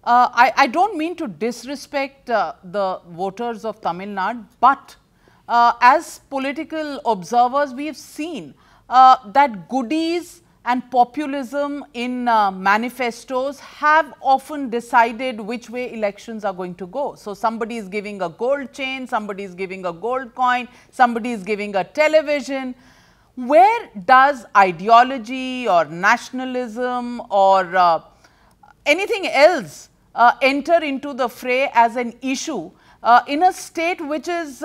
I don't mean to disrespect the voters of Tamil Nadu, but as political observers, we have seen that goodies and populism in manifestos have often decided which way elections are going to go. So, somebody is giving a gold chain, somebody is giving a gold coin, somebody is giving a television. Where does ideology or nationalism or anything else enter into the fray as an issue in a state which is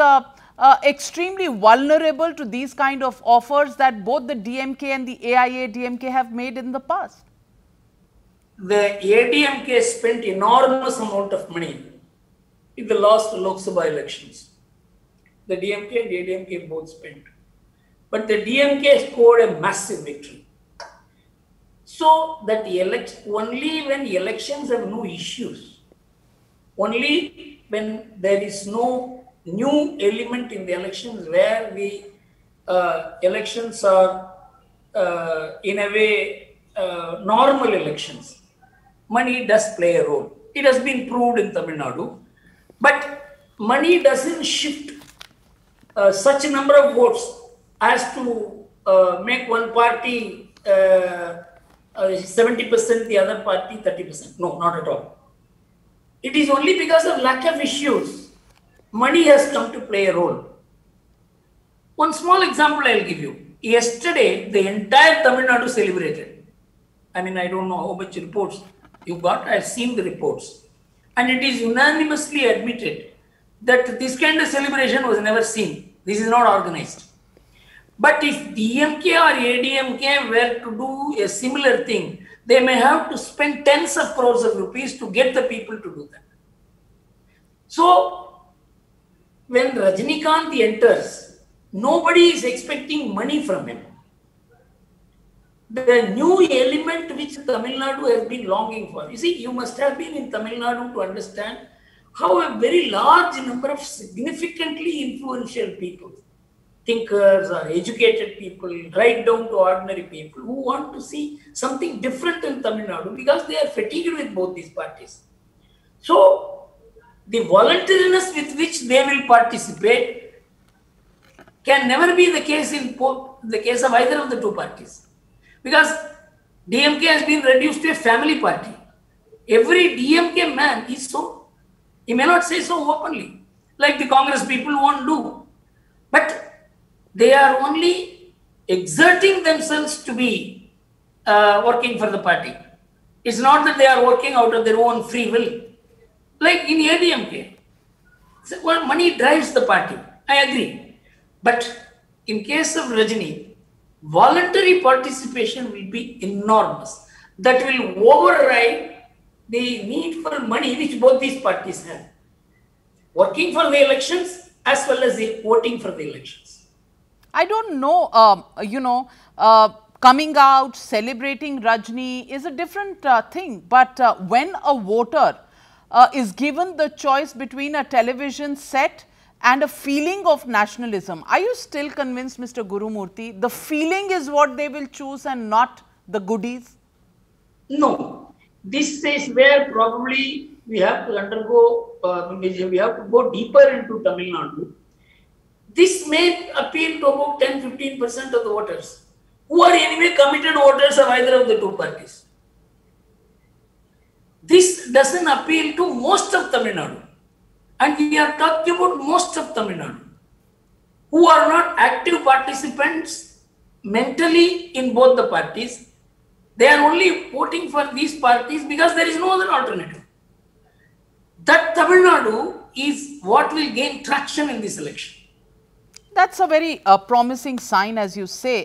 extremely vulnerable to these kind of offers that both the DMK and the AIADMK have made in the past? The AIADMK spent enormous amount of money in the last Lok Sabha elections. The DMK and AIADMK both spent. But the DMK scored a massive victory. So that only when elections have no issues, only when there is no new element in the elections where the elections are in a way normal elections, money does play a role. It has been proved in Tamil Nadu, but money doesn't shift such a number of votes as to make one party 70%, the other party 30%. No, not at all. It is only because of lack of issues, money has come to play a role. One small example I will give you. Yesterday, the entire Tamil Nadu celebrated. I mean, I don't know how much reports you got. I have seen the reports. And it is unanimously admitted that this kind of celebration was never seen. This is not organized. But if DMK or ADMK were to do a similar thing, they may have to spend tens of crores of rupees to get the people to do that. So, when Rajinikanth enters, nobody is expecting money from him. The new element which Tamil Nadu has been longing for. You see, you must have been in Tamil Nadu to understand how a very large number of significantly influential people, thinkers or educated people, right down to ordinary people who want to see something different in Tamil Nadu because they are fatigued with both these parties. So, the voluntariness with which they will participate can never be the case in the case of either of the two parties. Because DMK has been reduced to a family party. Every DMK man is so, he may not say so openly, like the Congress people won't do. But they are only exerting themselves to be working for the party. It's not that they are working out of their own free will. Like in ADMK, well, money drives the party. I agree. But in case of Rajini, voluntary participation will be enormous. That will override the need for money which both these parties have. Working for the elections as well as the voting for the elections. I don't know, coming out, celebrating Rajini is a different thing. But when a voter is given the choice between a television set and a feeling of nationalism, are you still convinced, Mr. Gurumurthy, the feeling is what they will choose and not the goodies? No. This is where probably we have to undergo, we have to go deeper into Tamil Nadu. This may appeal to about 10-15% of the voters who are anyway committed voters of either of the two parties. This doesn't appeal to most of Tamil Nadu. And we are talking about most of Tamil Nadu who are not active participants mentally in both the parties. They are only voting for these parties because there is no other alternative. That Tamil Nadu is what will gain traction in this election. That's a very promising sign, as you say.